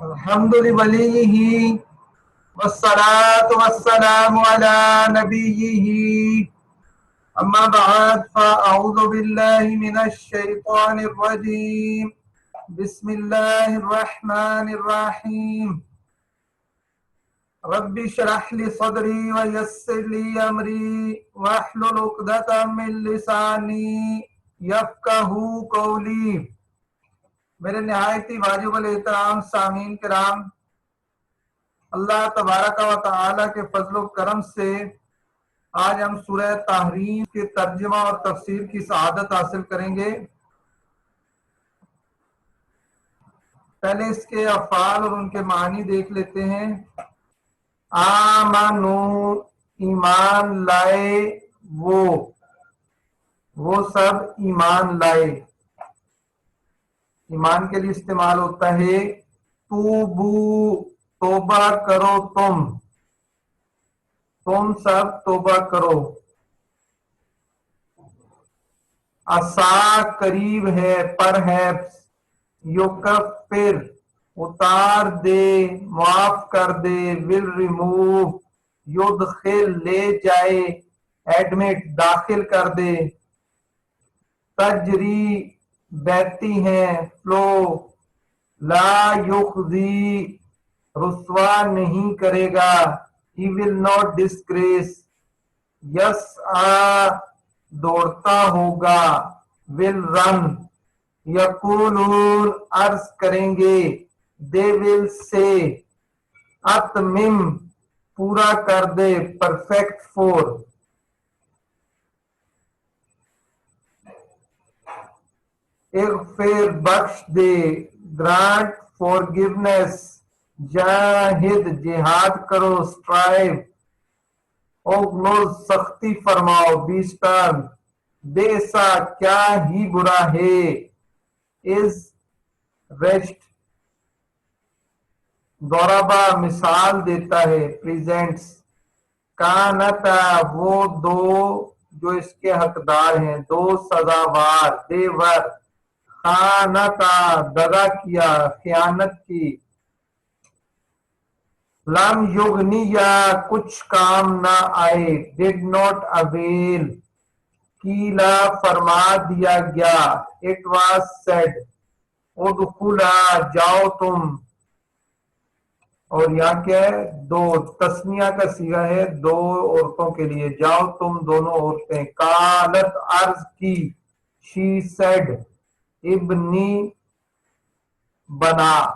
الحمد لوليه والصلاة والسلام على نبيه أما بعد فأعوذ بالله من الشيطان الرجيم بسم الله الرحمن الرحيم رب اشرح لي صدري ويسر لي أمري واحلل عقدة من لساني يفقهوا قولي۔ میرے نہایتی واجب الاحترام سامعین کرام، اللہ تبارک و تعالی کے فضل و کرم سے آج ہم سورہ تحریم کے ترجمہ اور تفسیر کی سعادت حاصل کریں گے۔ پہلے اس کے افعال اور ان کے معنی دیکھ لیتے ہیں۔ آمنو، ایمان لائے، وہ سب ایمان لائے۔ ایمان کے لیے استعمال ہوتا ہے توبو، توبہ کرو، تم سب توبہ کرو۔ عسا، قریب ہے، پرہیپس۔ یکفر، اتار دے، معاف کر دے۔ ول ریموو، یدخل، لے جائے، ایڈمٹ، داخل کر دے۔ تجری، بہتی ہیں، فلو۔ لا یخزی، رسوا نہیں کرے گا، he will not disgrace۔ یسعی، دوڑتا ہوگا، will run۔ یقولون، عرض کریں گے، they will say۔ اتمم، پورا کر دے، perfect for۔ اغفر، بخش دے، گرانٹ forgiveness۔ جاہد، جہاد کرو، strive۔ اغلظ، سختی فرماؤ، be stern۔ بیسا، کیا ہی برا ہے، is wretched۔ ضربہ، مثال دیتا ہے، presents۔ کانتا، وہ دو جو اس کے حقدار ہیں، دو سزاوار، they were۔ خانتا، دغا کیا، خیانت کی۔ لم یغنیا، کچھ کام نہ آئے، did not avail۔ کیلا، فرما دیا گیا، it was said۔ ادخلا، جاؤ تم، اور یہاں کیا ہے، دو، تسنیہ کا صیغہ ہے، دو عورتوں کے لیے، جاؤ تم دونوں عورتیں۔ قالت، عرض کی، she said۔ ابنی، بنا،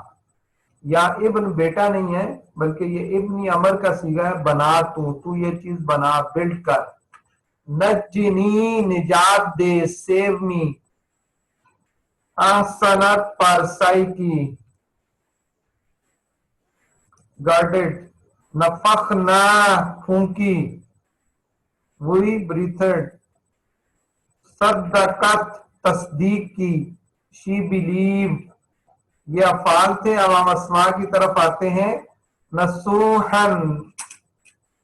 یا ابن بیٹا نہیں ہے بلکہ یہ ابنی امر کا صیغہ ہے، بنا، تو یہ چیز بنا، بلڈ کر۔ نجنی، نجات دے، سیو می۔ احسنت، پارسائی کی، گارڈڈ۔ نفخنا، پھونکی، وہی بریتھڈ۔ صدقت، تصدیق کی، شی بلیو۔ یہ افعال تھے۔ اب ہم اسماء کی طرف آتے ہیں۔ نصوحن،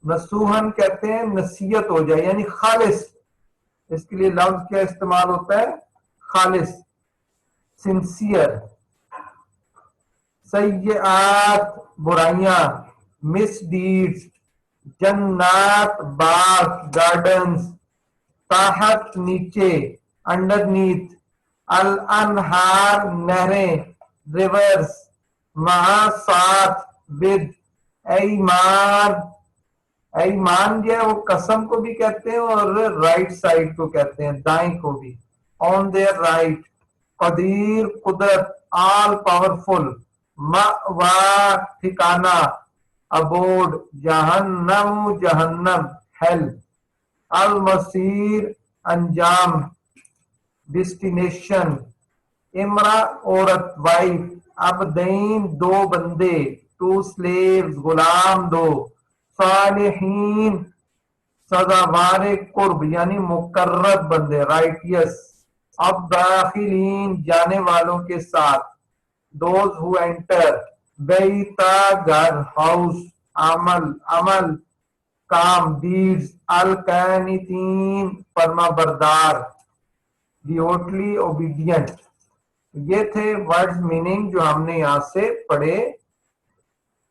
نصوحن کہتے ہیں نصیحت ہو جائے، یعنی خالص۔ اس کے لیے لفظ کیا استعمال ہوتا ہے، خالص، سنسیئر۔ سیئات، برائیاں، مس ڈیڈز۔ جنات، باغ، گارڈنز۔ تحت، نیچے، انڈر نیتھ۔ الانہار، نہریں، ریورز۔ مع، ساتھ، ود۔ ایمان، ایمان جو ہے وہ قسم کو بھی کہتے ہیں اور رائٹ سائڈ کو کہتے ہیں، دائیں کو بھی، آن دیئر رائٹ۔ قدیر، قدرت، آل پاورفل۔ مأوا، ٹھکانہ، ابوڈ۔ جہنم، جہنم، ہیل۔ المصیر، انجام، ڈیسٹینیشن۔ امرا، عورت، وائف۔ عبدین، دو بندے، ٹو سلیوز، غلام دو۔ صالحین، سزاوار قرب یعنی مقرب بندے، رائٹیس۔ اب داخلین، جانے والوں کے ساتھ، دوز ہو انٹر۔ بیتا، گھر، ہاؤس۔ عمل، عمل، کام، ڈیڈز۔ القانتین، فرما بردار، ڈیوٹلی اوبیڈینٹ۔ یہ تھے ورڈز میننگ جو ہم نے یہاں سے پڑھے۔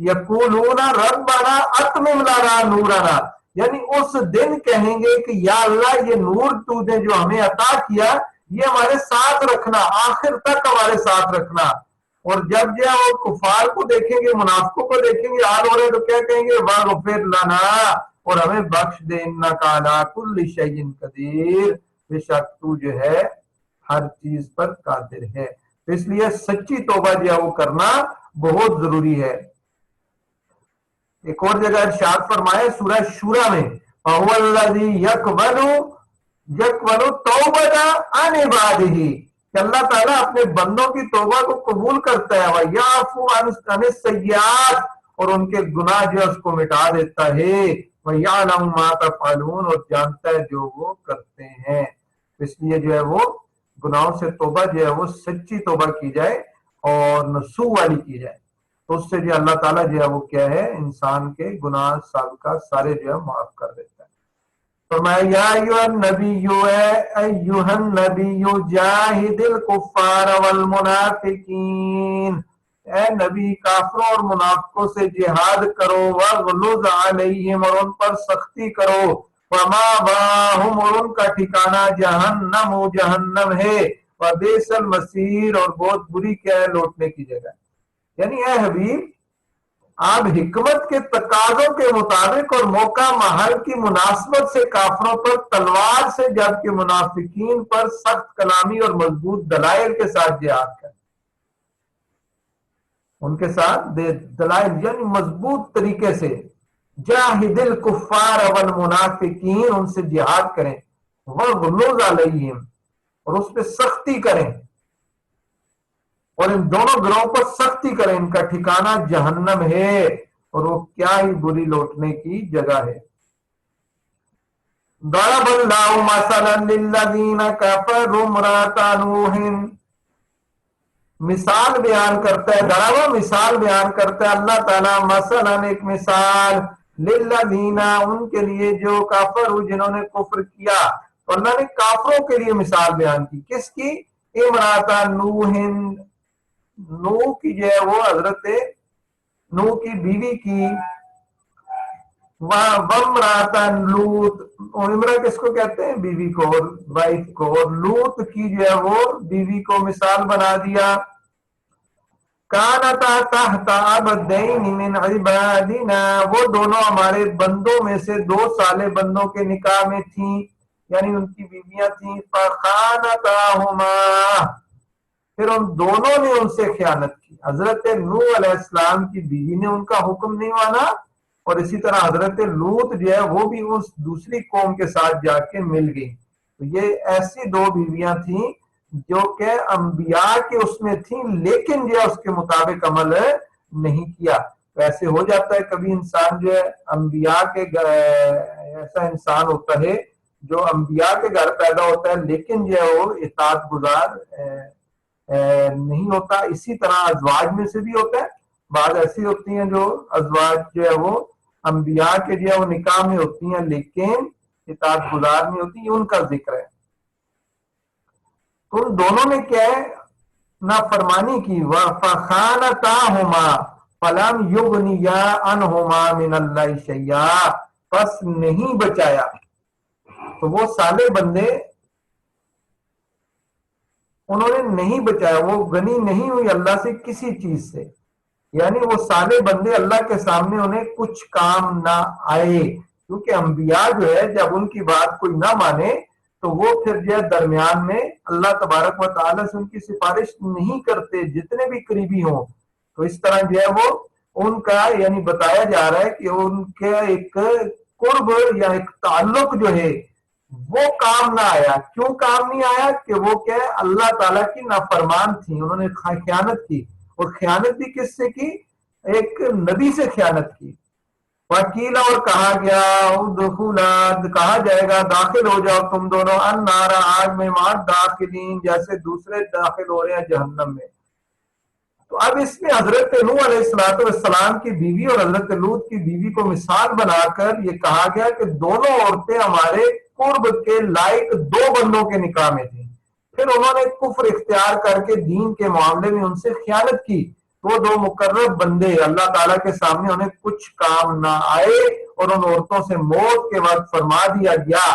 یقولون ربنا اتمم لنا نورنا، یعنی اس دن کہیں گے کہ یا اللہ یہ نور تو نے جو ہمیں عطا کیا یہ ہمارے ساتھ رکھنا، آخر تک ہمارے ساتھ رکھنا۔ اور جب جو وہ کفار کو دیکھیں گے، منافقوں کو دیکھیں گے حال ہو رہے تو کیا کہیں گے، واغفر لنا، اور ہمیں بخش دے، انک علی کل شیء قدیر، بے شک تو جو ہے ہر چیز پر قادر ہے۔ اس لیے سچی توبہ جو ہے وہ کرنا بہت ضروری ہے۔ ایک اور جگہ ارشاد فرمائے سورہ شورى میں، فَهُوَ الَّذِي يَقْبَلُ التَّوْبَةَ عَنْ عِبَادِهِ، کہ اللہ تعالیٰ اپنے بندوں کی توبہ کو قبول کرتا ہے، وَيَعْفُو عَنِ السَّيِّئَاتِ، اور ان کے گناہ جو اس کو مٹا دیتا ہے، وَيَعْلَمُ مَا تَفْعَلُونَ، اور جانتا ہے جو وہ کرتے ہیں۔ اس لیے جو ہے وہ گناہوں سے توبہ جو ہے وہ سچی توبہ کی جائے اور نسوح والی کی جائے، تو اس سے جو اللہ تعالیٰ جو ہے وہ کیا ہے، انسان کے گناہ سابقہ سارے جو ہے معاف کر دیتا ہے۔ فرمایا یا ایھا النبی جاہد الکفار والمنافقین، اے نبی کافروں اور منافقوں سے جہاد کرو، واغلظ علیہم، اور ان پر سختی کرو، ومأواہم، اور ان کا ٹھکانہ جہنم جہنم ہے، وبئس المصیر، اور بہت بری کیا ہے لوٹنے کی جگہ۔ یعنی اے حبیب آپ حکمت کے تقاضوں کے مطابق اور موقع محل کی مناسبت سے کافروں پر تلوار سے، جبکہ منافقین پر سخت کلامی اور مضبوط دلائل کے ساتھ جہاد کریں، ان کے ساتھ دلائل یعنی مضبوط طریقے سے، جاہد الکفار والمنافقین، ان سے جہاد کریں، وغلظ علیہم، اور اس پہ سختی کریں، اور ان دونوں گروہوں پر سختی کریں، ان کا ٹھکانہ جہنم ہے اور وہ کیا ہی بری لوٹنے کی جگہ ہے۔ ضرب اللہ مثلا للذین کفروا امرأۃ نوح، مثال بیان کرتا ہے، ضرب مثال بیان کرتا ہے اللہ تعالیٰ، مثلا ایک مثال، للذین ان کے لیے جو کافر جنہوں نے کفر کیا، تو اللہ نے کافروں کے لیے مثال بیان کی، کس کی؟ امرأۃ نوح، نوح کی جو ہے وہ حضرت نوح کی بیوی کی، وامرأۃ لوط، اور امرا کس کو کہتے ہیں؟ بیوی کو اور وائف کو، اور لوط کی جو ہے وہ بیوی کو مثال بنا دیا۔ کانتا تحت عبدین من عبادنا، وہ دونوں ہمارے بندوں میں سے دو صالح بندوں کے نکاح میں تھیں، یعنی ان کی بیویاں تھیں، فخانتاہما، پھر ان دونوں نے ان سے خیانت کی۔ حضرت نوح علیہ السلام کی بیوی نے ان کا حکم نہیں مانا، اور اسی طرح حضرت لوط جو ہے وہ بھی اس دوسری قوم کے ساتھ جا کے مل گئی۔ تو یہ ایسی دو بیویاں تھیں جو کہ انبیاء کے اس میں تھیں، لیکن جو اس کے مطابق عمل نہیں کیا۔ تو ایسے ہو جاتا ہے کبھی انسان جو ہے انبیاء کے ایسا انسان ہوتا ہے جو انبیاء کے گھر پیدا ہوتا ہے، لیکن جو ہے وہ اطاعت گزار نہیں ہوتا۔ اسی طرح ازواج میں سے بھی ہوتا ہے، بعض ایسی ہوتی ہیں جو ازواج جو ہے وہ انبیاء کے جو ہے وہ نکاح میں ہوتی ہیں لیکن اطاعت گزار نہیں ہوتی، ان کا ذکر ہے۔ تو ان دونوں نے کیا ہے، نافرمانی کی، فخانتاہما فلم یغنیا عنہما من اللہ شیئا، پس نہیں بچایا، تو وہ صالح بندے انہوں نے نہیں بچایا، وہ غنی نہیں ہوئی اللہ سے کسی چیز سے، یعنی وہ صالح بندے اللہ کے سامنے انہیں کچھ کام نہ آئے، کیونکہ انبیاء جو ہے جب ان کی بات کوئی نہ مانے تو وہ پھر جو ہے درمیان میں اللہ تبارک و تعالیٰ سے ان کی سفارش نہیں کرتے، جتنے بھی قریبی ہوں۔ تو اس طرح جو ہے وہ ان کا یعنی بتایا جا رہا ہے کہ ان کے ایک قرب یا ایک تعلق جو ہے وہ کام نہ آیا۔ کیوں کام نہیں آیا؟ کہ وہ کیا ہے، اللہ تعالیٰ کی نافرمان تھی، انہوں نے خیانت کی، اور خیانت بھی کس سے کی؟ ایک نبی سے خیانت کی۔ وکیلا، اور کہا گیا، ادخلا، کہا جائے گا داخل ہو جاؤ تم دونوں، النار، آگ میں، مع الداخلین، جیسے دوسرے داخل ہو رہے ہیں جہنم میں۔ تو اب اس میں حضرت نوح علیہ السلام کی بیوی اور حضرت لوط کی بیوی کو مثال بنا کر یہ کہا گیا کہ دونوں عورتیں ہمارے قرب کے لائق دو بندوں کے نکاح میں تھیں، پھر انہوں نے کفر اختیار کر کے دین کے معاملے میں ان سے خیانت کی، وہ دو مقرب بندے اللہ تعالیٰ کے سامنے انہیں کچھ کام نہ آئے اور ان عورتوں سے موت کے وقت فرما دیا گیا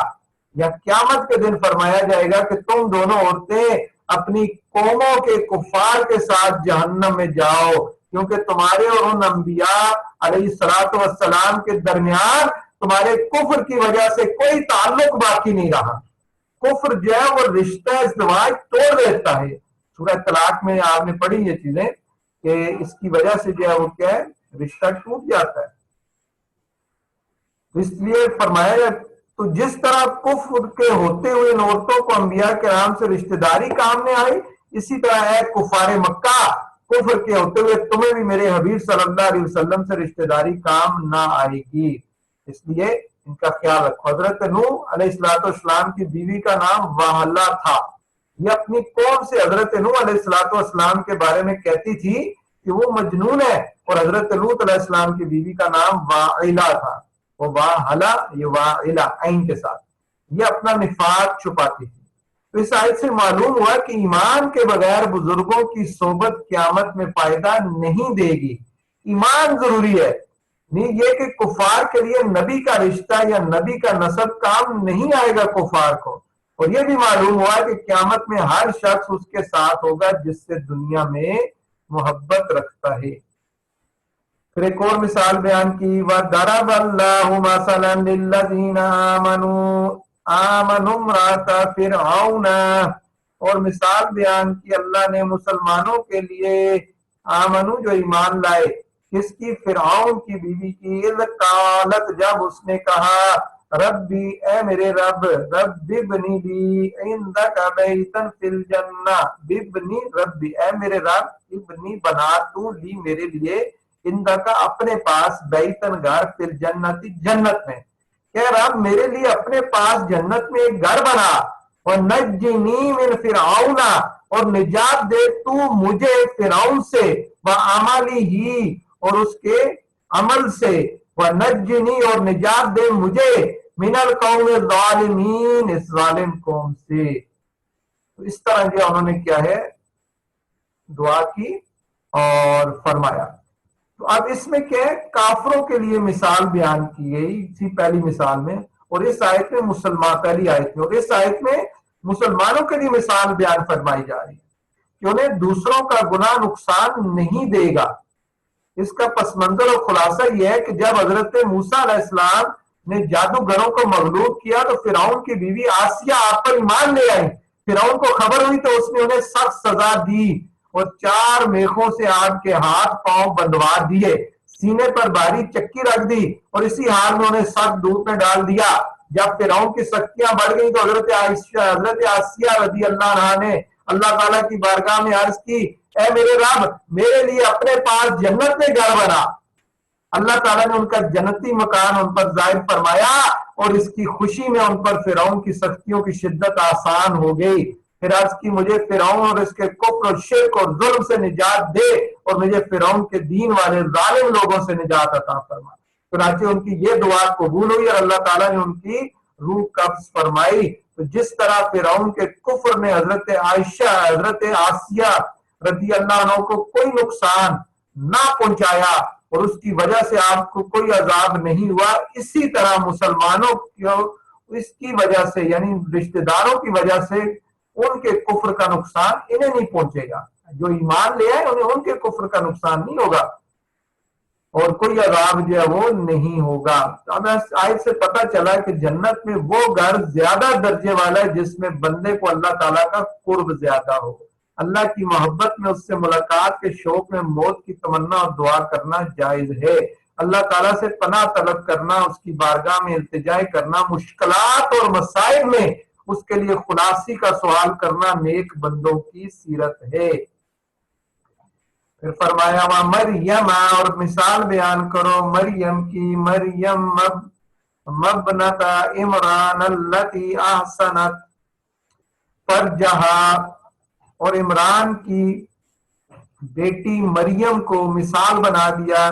یا قیامت کے دن فرمایا جائے گا کہ تم دونوں عورتیں اپنی قوموں کے کفار کے ساتھ جہنم میں جاؤ، کیونکہ تمہارے اور ان انبیاء علیہ الصلوۃ والسلام کے درمیان تمہارے کفر کی وجہ سے کوئی تعلق باقی نہیں رہا۔ کفر جو ہے وہ رشتہ ازدواج توڑ دیتا ہے۔ سورہ طلاق میں آپ نے پڑھی یہ چیزیں کہ اس کی وجہ سے جو ہے وہ کیا ہے، رشتہ ٹوٹ جاتا ہے۔ اس لیے فرمایا تو جس طرح کفر کے ہوتے ہوئے ان عورتوں کو انبیاء کرام سے رشتہ داری کام میں آئی، اسی طرح ہے کفار مکہ کفر کے ہوتے ہوئے تمہیں بھی میرے حبیب صلی اللہ علیہ وسلم سے رشتہ داری کام نہ آئے گی۔ اس لیے ان کا خیال رکھو۔ حضرت نوح علیہ السلام کی بیوی کا نام واحلہ تھا۔ یہ اپنی قوم سے حضرت نوح علیہ السلام کے بارے میں کہتی تھی کہ وہ مجنون ہے، اور حضرت لوط علیہ السلام کی بیوی کا نام واحلہ تھا، وہ واحلہ یہ واحلہ عین کے ساتھ، یہ اپنا نفاق چھپاتی تھی۔ تو اس آیت سے معلوم ہوا کہ ایمان کے بغیر بزرگوں کی صحبت قیامت میں فائدہ نہیں دے گی۔ ایمان ضروری ہے، نہیں یہ کہ کفار کے لیے نبی کا رشتہ یا نبی کا نسب کام نہیں آئے گا کفار کو۔ اور یہ بھی معلوم ہوا کہ قیامت میں ہر شخص اس کے ساتھ ہوگا جس سے دنیا میں محبت رکھتا ہے۔ پھر ایک اور مثال بیان کی، وَضَرَبَ اللَّهُ مَثَلًا لِلَّذِينَ آمَنُوا امْرَأَتَ فِرْعَوْنَ، اور مثال بیان کی اللہ نے مسلمانوں کے لیے آمنو جو ایمان لائے، کس کی؟ فرعون کی بیوی کی، اذ قالت جب اس نے کہا ربی اے میرے رب، رب ابنی لی عندک بیتن فی الجنہ، ببنی ربی اے میرے رب، ابنی بنا تو لی میرے لیے، عندک اپنے پاس، بیتن گھر، فی الجنت جنت میں، کہ رب میرے لیے اپنے پاس جنت میں ایک گھر بنا، اور نجنی من فرعون، اور نجات دے تو مجھے فرعون سے، وعملی ہی اور اس کے عمل سے، ونجنی اور نجات دے مجھے، من القوم الظالمین اس ظالم قوم سے۔ تو اس طرح جو انہوں نے کیا ہے دعا کی اور فرمایا۔ تو اب اس میں کیا ہے، کافروں کے لیے مثال بیان کی گئی تھی پہلی مثال میں، اور اس آیت میں مسلمان پہلی آیت میں، اور اس آیت میں مسلمانوں کے لیے مثال بیان فرمائی جا رہی ہے کہ انہیں دوسروں کا گناہ نقصان نہیں دے گا۔ اس کا پس منظر اور خلاصہ یہ ہے کہ جب حضرت موسیٰ علیہ السلام نے جادوگروں کو مغلوب کیا تو فرعون کی بیوی آسیہ آپ پر ایمان لے آئی۔ فرعون کو خبر ہوئی تو اس نے انہیں سخت سزا دی اور 4 میخوں سے آگ کے ہاتھ پاؤں بندوا دیے، سینے پر بھاری چکی رکھ دی اور اسی حال میں انہیں سخت دھوپ میں ڈال دیا۔ جب فرعون کی سختیاں بڑھ گئی تو حضرت آسیہ رضی اللہ عنہا نے اللہ تعالیٰ کی بارگاہ میں عرض کی، اے میرے رب میرے لیے اپنے پاس جنت میں گھر بنا۔ اللہ تعالیٰ نے ان کا جنتی مکان ان پر ظاہر فرمایا اور اس کی خوشی میں ان پر فرعون کی سختیوں کی شدت آسان ہو گئی۔ پھر عرض کی مجھے فرعون اور اس کے کفر اور شرک اور ظلم سے نجات دے اور مجھے فرعون کے دین والے ظالم لوگوں سے نجات عطا فرما۔ چنانچہ ان کی یہ دعا قبول ہوئی اور اللہ تعالیٰ نے ان کی روح قبض فرمائی۔ تو جس طرح فرعون کے کفر نے حضرت آسیہ رضی اللہ عنہ کو کوئی نقصان نہ پہنچایا اور اس کی وجہ سے آپ کو کوئی عذاب نہیں ہوا، اسی طرح مسلمانوں کو اس کی وجہ سے یعنی رشتہ داروں کی وجہ سے ان کے کفر کا نقصان انہیں نہیں پہنچے گا۔ جو ایمان لے آئے انہیں ان کے کفر کا نقصان نہیں ہوگا اور کوئی عذاب جو ہے وہ نہیں ہوگا۔ اب اس آیت سے پتہ چلا کہ جنت میں وہ گھر زیادہ درجے والا ہے جس میں بندے کو اللہ تعالیٰ کا قرب زیادہ ہو، اللہ کی محبت میں اس سے ملاقات کے شوق میں موت کی تمنا اور دعا کرنا جائز ہے۔ اللہ تعالیٰ سے پناہ طلب کرنا، اس کی بارگاہ میں التجا کرنا، مشکلات اور مسائل میں اس کے لیے خلاصی کا سوال کرنا نیک بندوں کی سیرت ہے۔ پھر فرمایا وہاں مریم، اور مثال بیان کرو مریم کی، مریم مبنت عمران التی احسنت فرجہا، اور عمران کی بیٹی مریم کو مثال بنا دیا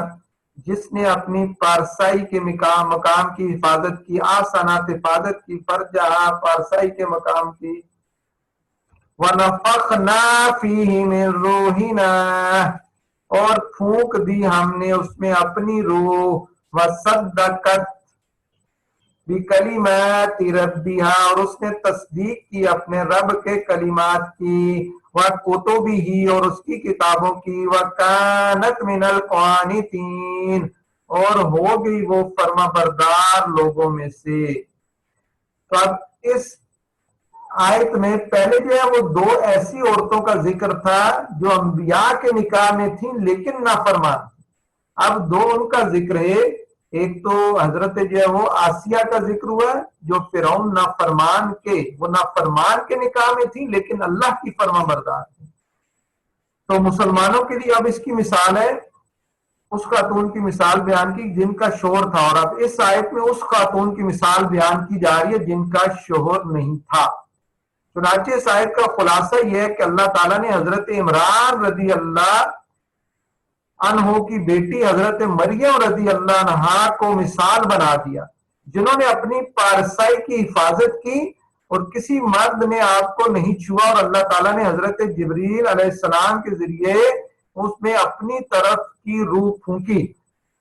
جس نے اپنی پارسائی کے مقام کی حفاظت کی، آسانات حفاظت کی، فرجہا پارسائی کے مقام کی، وَنَفَخْنَا فِيهِ مِن رُوحِنَا، اور پھونک دی ہم نے اس میں اپنی روح، وصدقت بکلمات ربہا، اور اس نے تصدیق کی اپنے رب کے کلمات کی، وکتبہ، اور اس کی کتابوں کی، وکانت من القانتین، اور ہو گئی وہ فرما بردار لوگوں میں سے۔ تو اب اس آیت میں پہلے جو ہے وہ دو ایسی عورتوں کا ذکر تھا جو انبیاء کے نکاح میں تھیں لیکن نافرمان۔ اب دو ان کا ذکر ہے، ایک تو حضرت جو ہے وہ آسیہ کا ذکر ہوا جو فرعون نافرمان کے نکاح میں تھی لیکن اللہ کی فرما بردار تھی۔ تو مسلمانوں کے لیے اب اس کی مثال ہے اس خاتون کی مثال بیان کی جن کا شوہر تھا، اور اب اس آیت میں اس خاتون کی مثال بیان کی جا رہی ہے جن کا شوہر نہیں تھا۔ چنانچہ اس آیت کا خلاصہ یہ ہے کہ اللہ تعالیٰ نے حضرت عمران رضی اللہ عنہ کی بیٹی حضرت مریم رضی اللہ عنہا کو مثال بنا دیا، جنہوں نے اپنی پارسائی کی حفاظت کی اور کسی مرد نے آپ کو نہیں چھوا، اور اللہ تعالیٰ نے حضرت جبریل علیہ السلام کے ذریعے اس میں اپنی طرف کی روح پھونکی،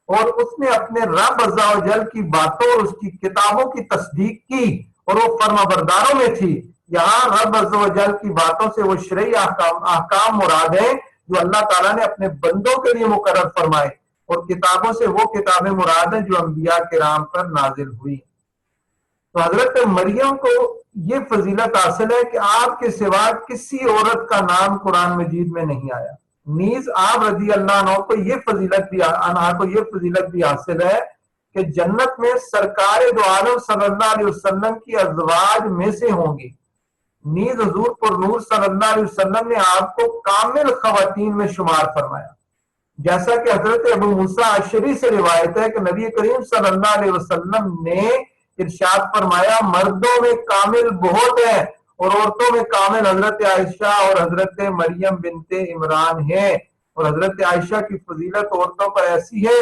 اور اس نے اپنے رب عز و جل کی باتوں اور اس کی کتابوں کی تصدیق کی، اور وہ فرما برداروں میں تھی۔ یہاں رب عز و جل کی باتوں سے وہ شرعی احکام مراد ہیں جو اللہ تعالیٰ نے اپنے بندوں کے لیے مقرر فرمائے، اور کتابوں سے وہ کتابیں مراد ہیں جو انبیاء کرام پر نازل ہوئی۔ تو حضرت مریم کو یہ فضیلت حاصل ہے کہ آپ کے سوا کسی عورت کا نام قرآن مجید میں نہیں آیا، نیز آپ رضی اللہ عنہ کو یہ فضیلت بھی حاصل ہے کہ جنت میں سرکار دو عالم صلی اللہ علیہ وسلم کی ازواج میں سے ہوں گی۔ نیز حضور پر نور صلی اللہ علیہ وسلم نے آپ کو کامل خواتین میں شمار فرمایا، جیسا کہ حضرت ابو موسیٰ اشعری سے روایت ہے کہ نبی کریم صلی اللہ علیہ وسلم نے ارشاد فرمایا مردوں میں کامل بہت ہے اور عورتوں میں کامل حضرت عائشہ اور حضرت مریم بنت عمران ہے، اور حضرت عائشہ کی فضیلت عورتوں پر ایسی ہے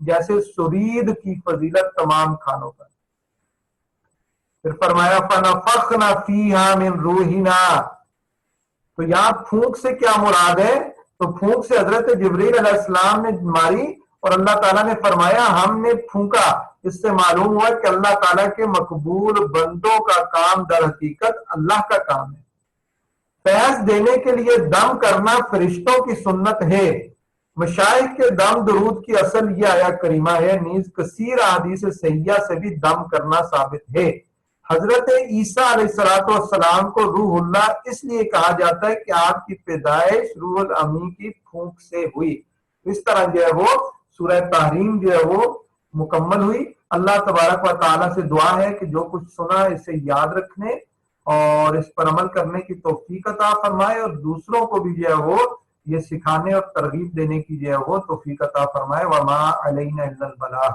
جیسے سرید کی فضیلت تمام کھانوں پر۔ پھر فرمایا فَنَفَخْنَا فِيهَا مِن رُوحِنَا، تو یہاں پھونک سے کیا مراد ہے؟ تو پھونک سے حضرت جبریل علیہ السلام نے ماری اور اللہ تعالیٰ نے فرمایا ہم نے پھونکا۔ اس سے معلوم ہوا کہ اللہ تعالیٰ کے مقبول بندوں کا کام در حقیقت اللہ کا کام ہے۔ فیض دینے کے لیے دم کرنا فرشتوں کی سنت ہے۔ مشائخ کے دم درود کی اصل یہ آیا کریمہ ہے، نیز کثیر احادیث صحیحہ سے بھی دم کرنا ثابت ہے۔ حضرت عیسیٰ علیہ السلام کو روح اللہ اس لیے کہا جاتا ہے کہ آپ کی پیدائش روح الامین کی پھونک سے ہوئی۔ اس طرح جو ہے وہ سورہ تحریم جو ہے وہ مکمل ہوئی۔ اللہ تبارک و تعالیٰ سے دعا ہے کہ جو کچھ سنا اسے یاد رکھنے اور اس پر عمل کرنے کی توفیق عطا فرمائے، اور دوسروں کو بھی جو ہے وہ یہ سکھانے اور ترغیب دینے کی جو ہے وہ توفیق عطا فرمائے۔ وما علینا الا البلاغ۔